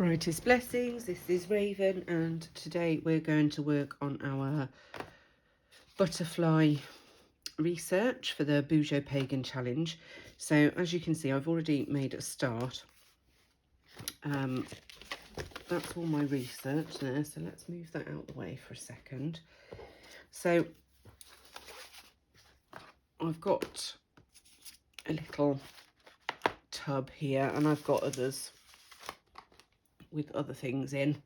Brightest blessings, this is Raven, and today we're going to work on our butterfly research for the Bujo Pagan Challenge. So as you can see, I've already made a start. That's all my research there, so let's move that out the way for a second. So I've got a little tub here, and I've got others with other things in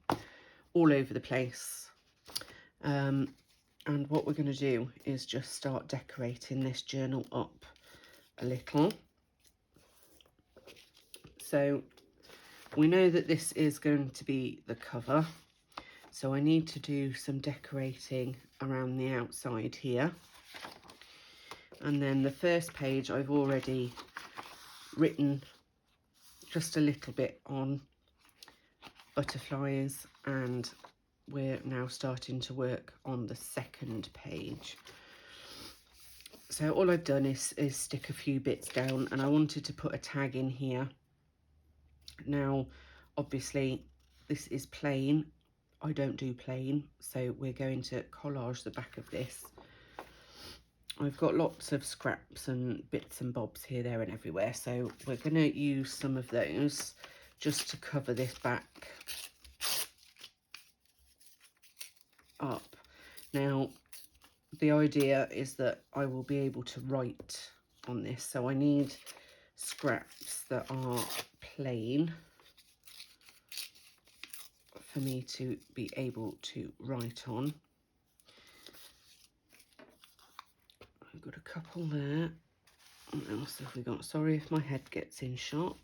all over the place. And what we're going to do is just start decorating this journal up a little. So we know that this is going to be the cover, so I need to do some decorating around the outside here. And then the first page I've already written just a little bit on butterflies, and we're now starting to work on the second page. So all I've done is stick a few bits down, and I wanted to put a tag in here. Now obviously this is plain, I don't do plain, so we're going to collage the back of this. I've got lots of scraps and bits and bobs here, there and everywhere, so we're going to use some of those just to cover this back up. Now the idea is that I will be able to write on this, so I need scraps that are plain for me to be able to write on. I've got a couple there. What else have we got? Sorry if my head gets in shot.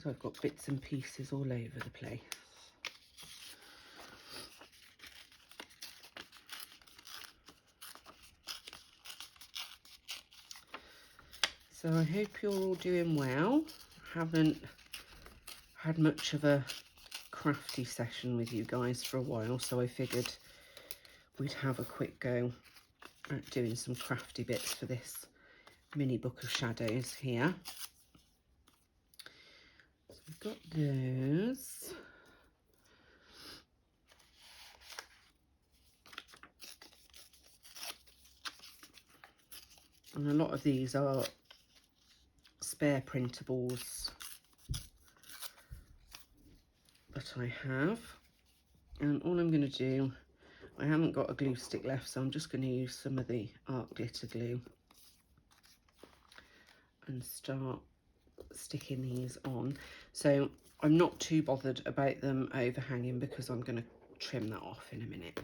So I've got bits and pieces all over the place. So I hope you're all doing well. Haven't had much of a crafty session with you guys for a while, so I figured we'd have a quick go at doing some crafty bits for this mini book of shadows here. So we've got those. And a lot of these are spare printables that I have. And all I'm going to do, I haven't got a glue stick left, so I'm just going to use some of the art glitter glue and start sticking these on. So I'm not too bothered about them overhanging because I'm going to trim that off in a minute.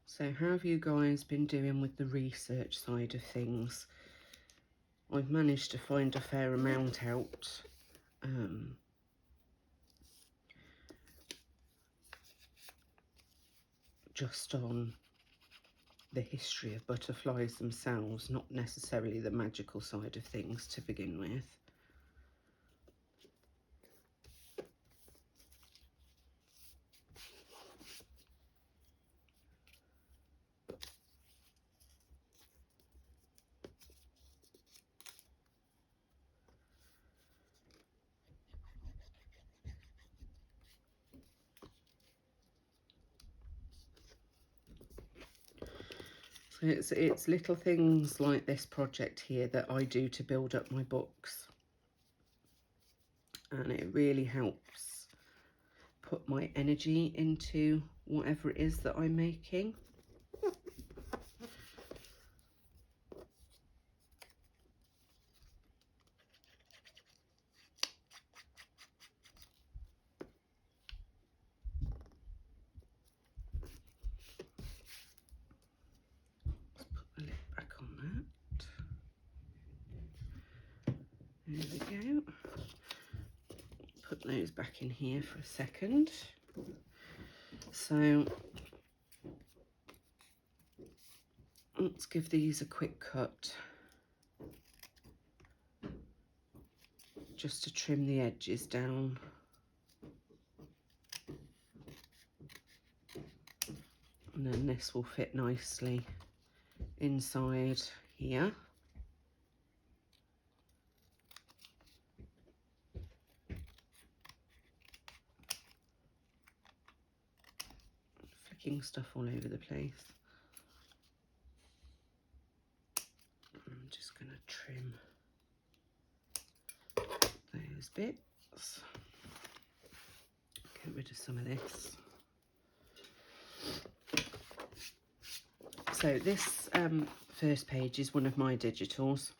So how have you guys been doing with the research side of things? I've managed to find a fair amount out. Just on the history of butterflies themselves, not necessarily the magical side of things to begin with. So it's little things like this project here that I do to build up my books, and it really helps put my energy into whatever it is that I'm making. Let's put the lid back on that. There we go. Put those back in here for a second. So Let's give these a quick cut, just to trim the edges down. And then this will fit nicely inside here. Flicking stuff all over the place. I'm just going to trim those bits. Get rid of some of this. So this first page is one of my digitals,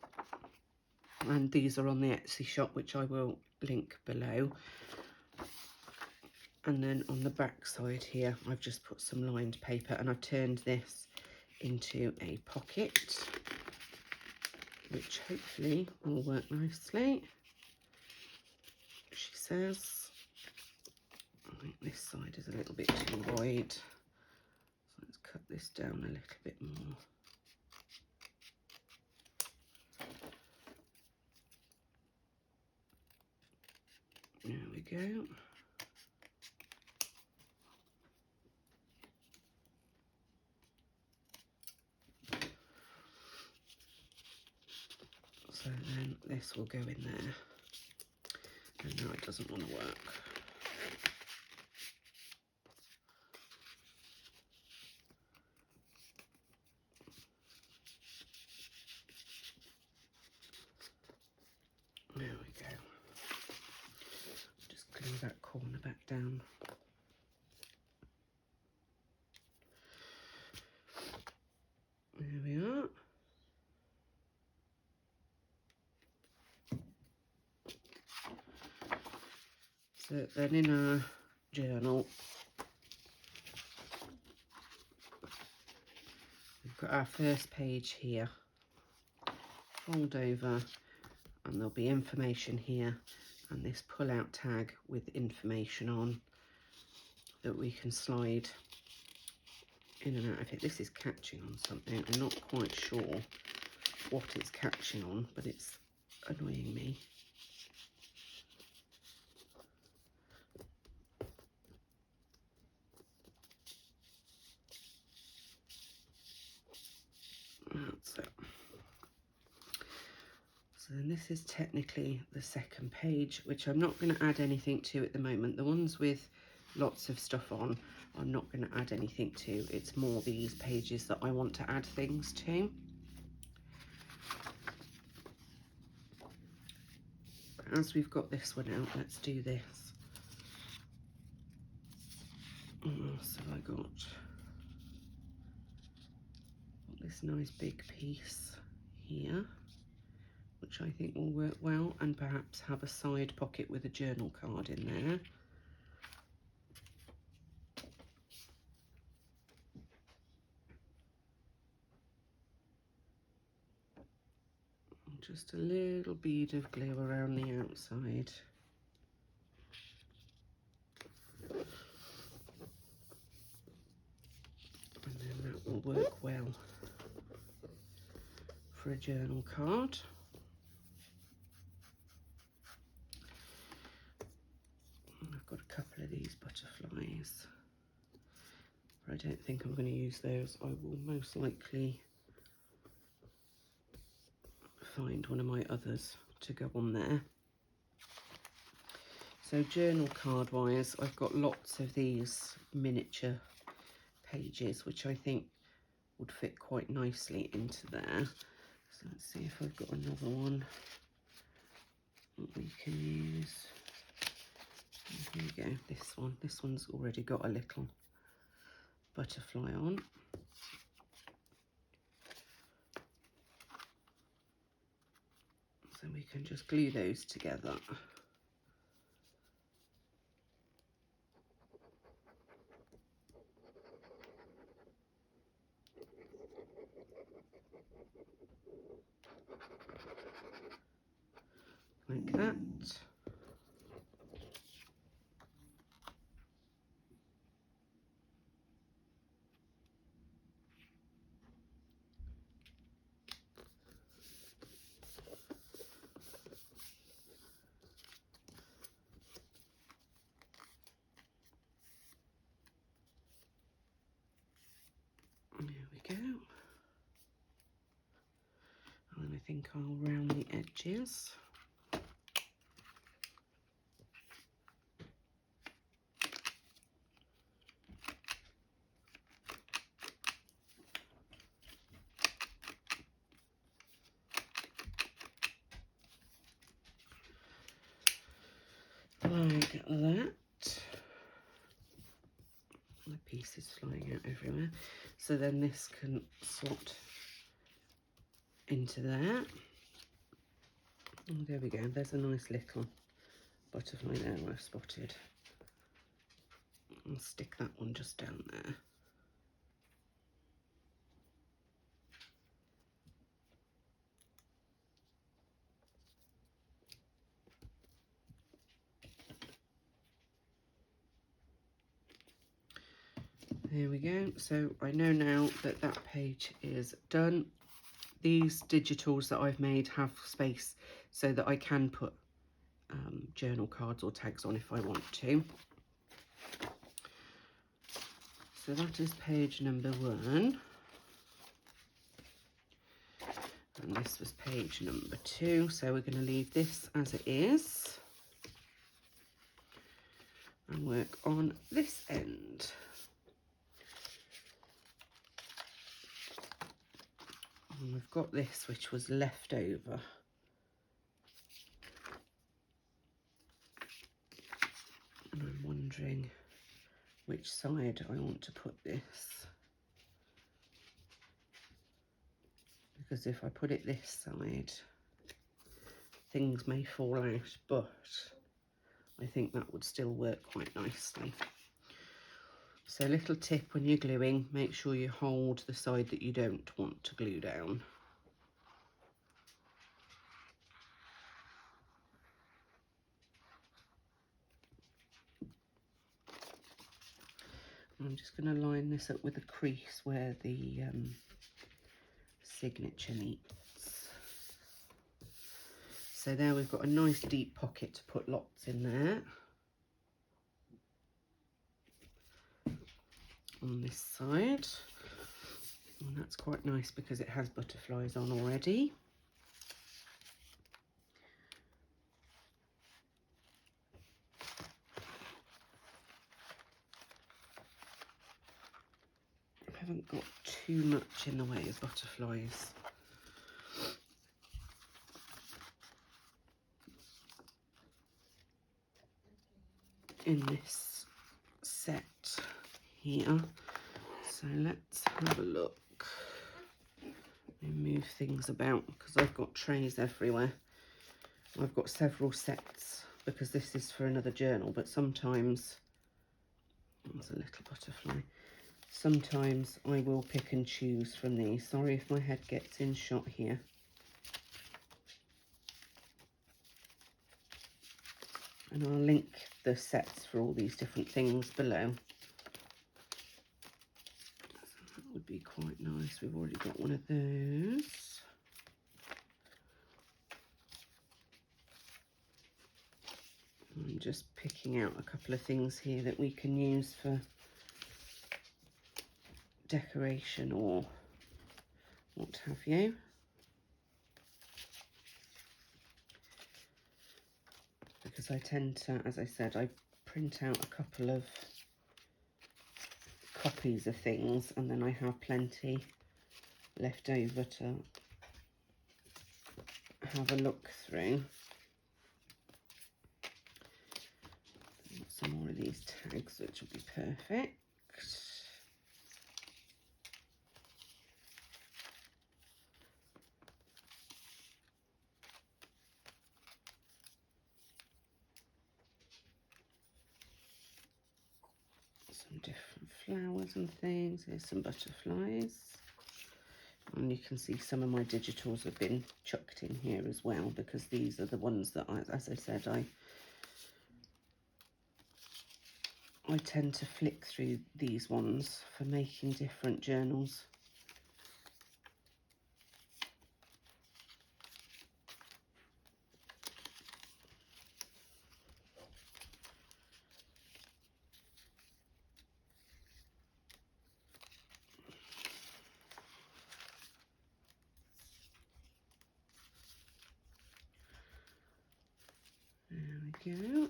and these are on the Etsy shop, which I will link below. And then on the back side here, I've just put some lined paper, and I've turned this into a pocket, which hopefully will work nicely. She says, I think this side is a little bit too wide, so let's cut this down a little bit more. There we go. So then this will go in there. And now it doesn't want to work. There we go. Just glue that corner back down. There we are. So then in our journal, we've got our first page here. Fold over, and there'll be information here, and this pull-out tag with information on that we can slide in and out of it. This is catching on something. I'm not quite sure what it's catching on, but it's annoying me. That's it. So then this is technically the second page, which I'm not going to add anything to at the moment. The ones with lots of stuff on, I'm not going to add anything to. It's more these pages that I want to add things to. But as we've got this one out, let's do this. What else have I got? This nice big piece here, which I think will work well, and perhaps have a side pocket with a journal card in there. Just a little bead of glue around the outside. And then that will work well for a journal card. I've got a couple of these butterflies, but I don't think I'm going to use those. I will most likely find one of my others to go on there. So journal card wise, I've got lots of these miniature pages, which I think would fit quite nicely into there. So let's see if I've got another one that we can use. Here we go, this one. This one's already got a little butterfly on. So we can just glue those together. Like that. go. And I think I'll round the edges. Like that. The pieces flying out everywhere. So then this can slot into there. And there we go. There's a nice little butterfly there I've spotted. I'll stick that one just down there. There we go. So I know now that that page is done. These digitals that I've made have space so that I can put journal cards or tags on if I want to. So that is page number 1. And this was page number 2. So we're going to leave this as it is and work on this end. And we've got this which was left over. And I'm wondering which side I want to put this. Because if I put it this side, things may fall out, but I think that would still work quite nicely. So little tip when you're gluing, make sure you hold the side that you don't want to glue down. I'm just going to line this up with a crease where the signature meets. So there we've got a nice deep pocket to put lots in there. On this side, and that's quite nice because it has butterflies on already. I haven't got too much in the way of butterflies. In this set here. So let's have a look. Let me move things about because I've got trays everywhere. I've got several sets because this is for another journal, but sometimes, there's a little butterfly. Sometimes I will pick and choose from these. Sorry if my head gets in shot here. And I'll link the sets for all these different things below. So that would be quite nice. We've already got one of those. I'm just picking out a couple of things here that we can use for decoration or what have you. Because I tend to, as I said, I print out a couple of copies of things and then I have plenty left over to have a look through. Some more of these tags, which will be perfect. Some different flowers and things. Here's some butterflies. And you can see some of my digitals have been chucked in here as well because these are the ones that, as I said, I tend to flick through these ones for making different journals. we go.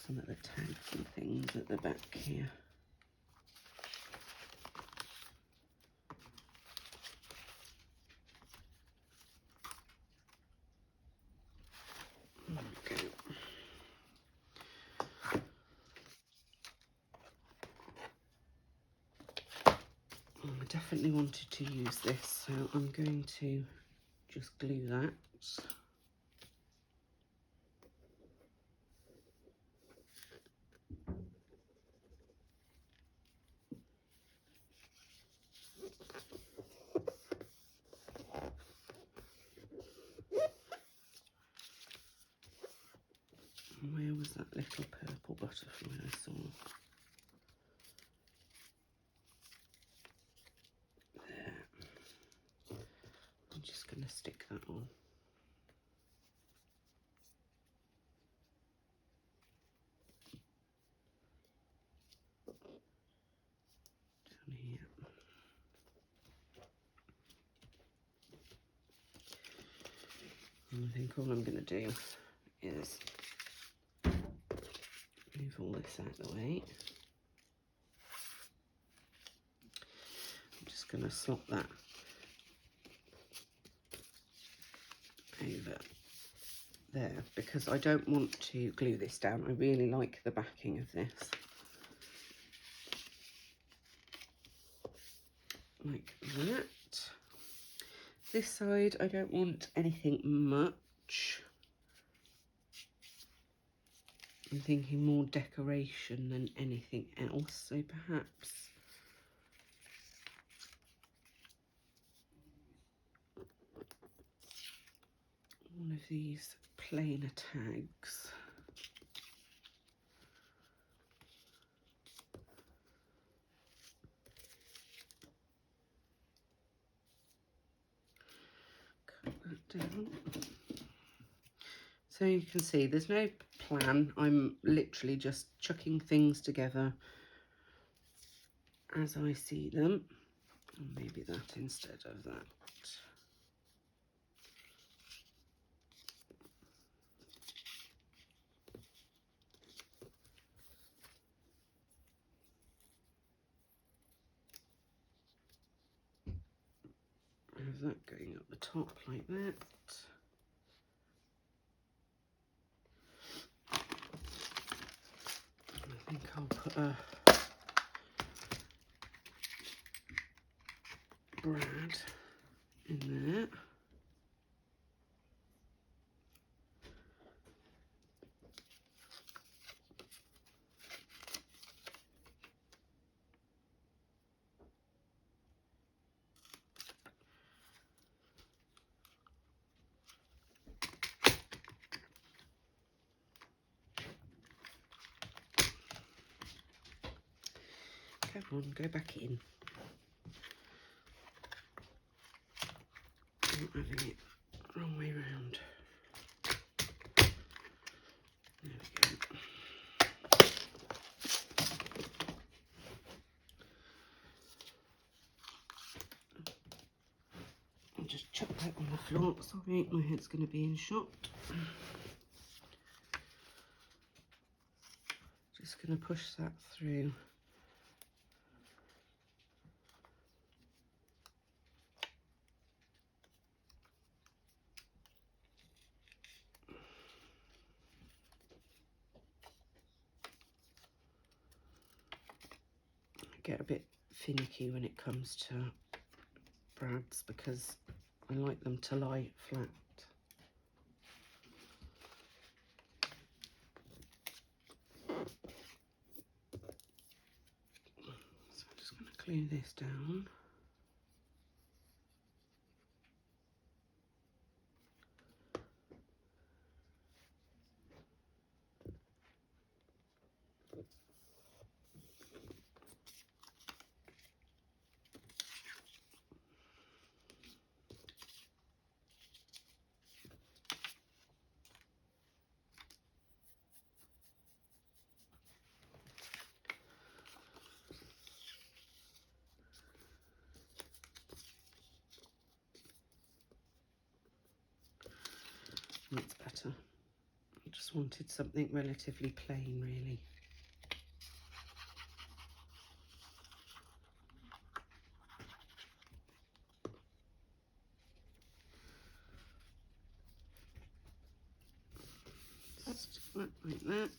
Some of the tags and things at the back here. There we go. I definitely wanted to use this, so I'm going to just glue that. Where was that little purple butterfly I saw? There. I'm just going to stick that on. Down here. And I think all I'm going to do is move all this out of the way. I'm just going to slot that over there because I don't want to glue this down. I really like the backing of this. Like that. This side I don't want anything much. I'm thinking more decoration than anything else, so perhaps one of these plainer tags. Cut that down. So you can see there's no plan. I'm literally just chucking things together as I see them. Or maybe that instead of that. Have that going up the top like that. I think I'll put a Brad in there. Come on, go back in. I'm having it wrong way round. There we go. I'll just chuck that on the floor. Sorry, my head's going to be in shot. Just going to push that through. I get a bit finicky when it comes to brads because I like them to lie flat. So I'm just going to glue this down. That's better. I just wanted something relatively plain, really. Stick that like that.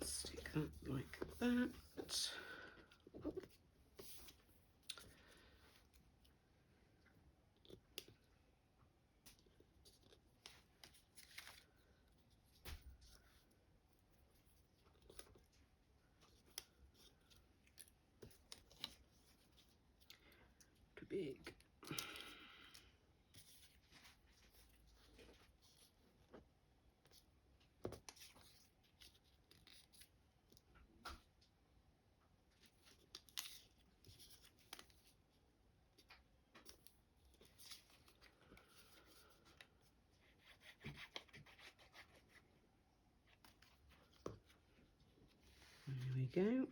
Stick that like that. Too big. There we go.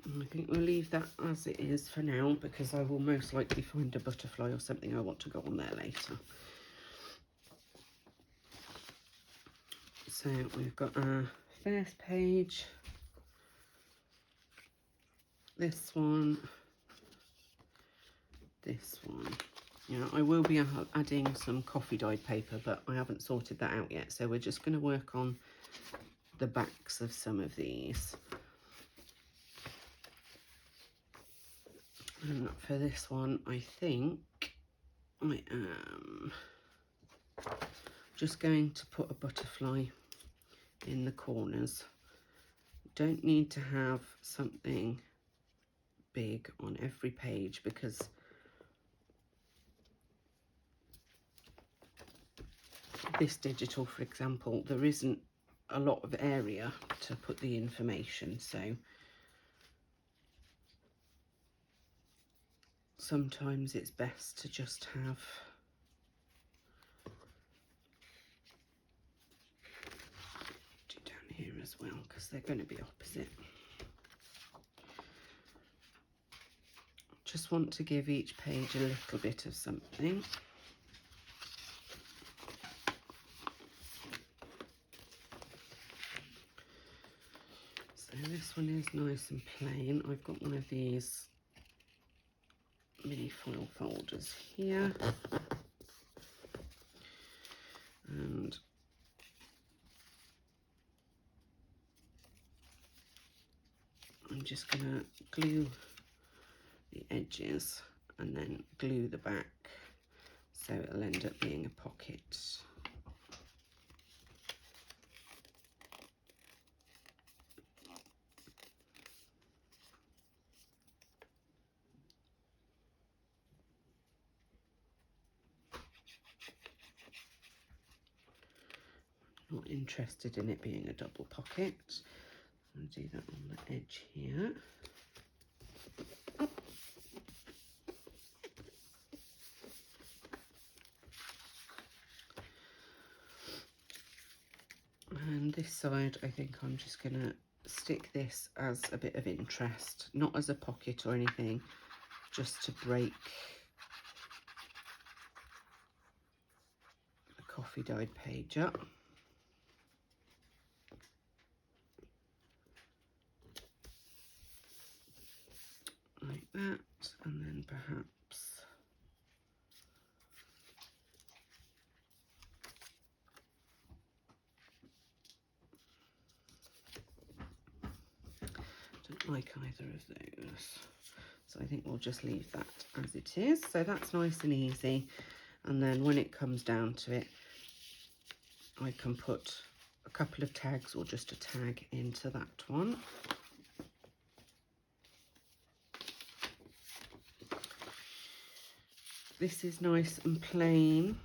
I think we'll leave that as it is for now, because I will most likely find a butterfly or something I want to go on there later. So we've got our first page, this one, this one. Yeah, I will be adding some coffee dyed paper, but I haven't sorted that out yet. So we're just going to work on the backs of some of these. And for this one, I think I am just going to put a butterfly in the corners. Don't need to have something big on every page, because this digital, for example, there isn't a lot of area to put the information, so sometimes it's best to just have do down here as well, because they're going to be opposite. Just want to give each page a little bit of something. So this one is nice and plain. I've got one of these mini foil folders here, and I'm just going to glue the edges and then glue the back, so it'll end up being a pocket. Not interested in it being a double pocket. I'll do that on the edge here. And this side, I think I'm just going to stick this as a bit of interest, not as a pocket or anything, just to break the coffee dyed page up. Like that, and then perhaps don't like either of those, so I think we'll just leave that as it is. So that's nice and easy, and then when it comes down to it, I can put a couple of tags or just a tag into that one. This is nice and plain.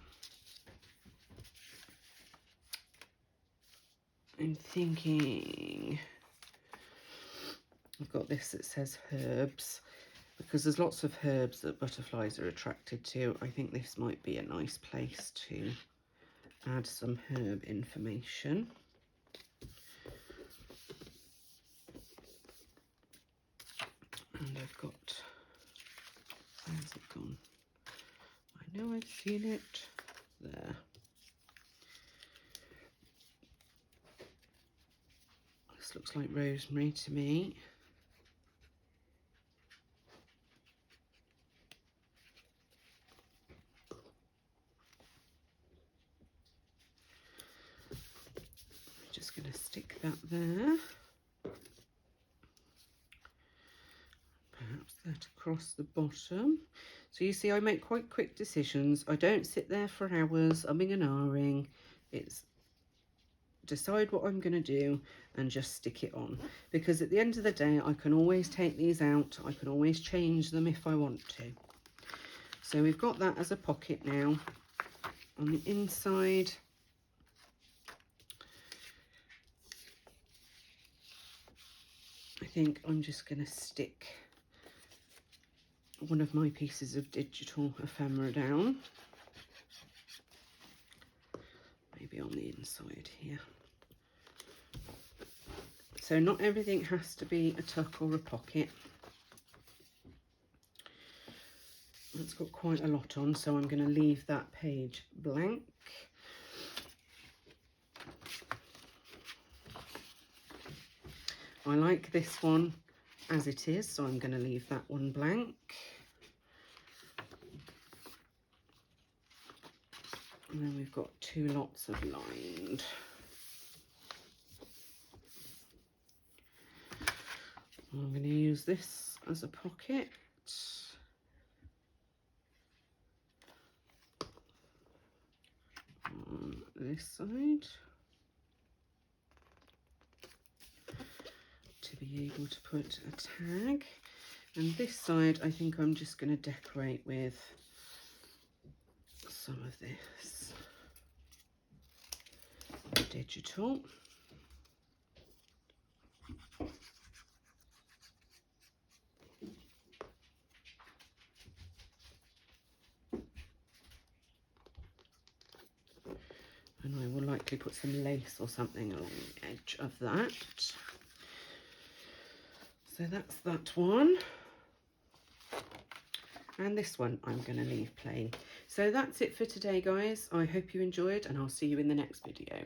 I'm thinking I've got this that says herbs. because there's lots of herbs that butterflies are attracted to. I think this might be a nice place to add some herb information. And I've got, where's it gone? I know I've seen it there. This looks like rosemary to me. I'm just going to stick that there. Perhaps that across the bottom. So you see, I make quite quick decisions. I don't sit there for hours umming and ahhing. It's decide what I'm going to do and just stick it on, because at the end of the day I can always take these out. I can always change them if I want to. So we've got that as a pocket now. On the inside, I think I'm just going to stick one of my pieces of digital ephemera down, maybe on the inside here. So not everything has to be a tuck or a pocket. It's got quite a lot on, so I'm going to leave that page blank. I like this one as it is, so I'm going to leave that one blank. And then we've got two lots of lined. I'm going to use this as a pocket. On this side, to be able to put a tag, and this side I think I'm just going to decorate with some of this digital. And I will likely put some lace or something along the edge of that. So that's that one. And this one I'm going to leave plain. So that's it for today, guys. I hope you enjoyed, and I'll see you in the next video.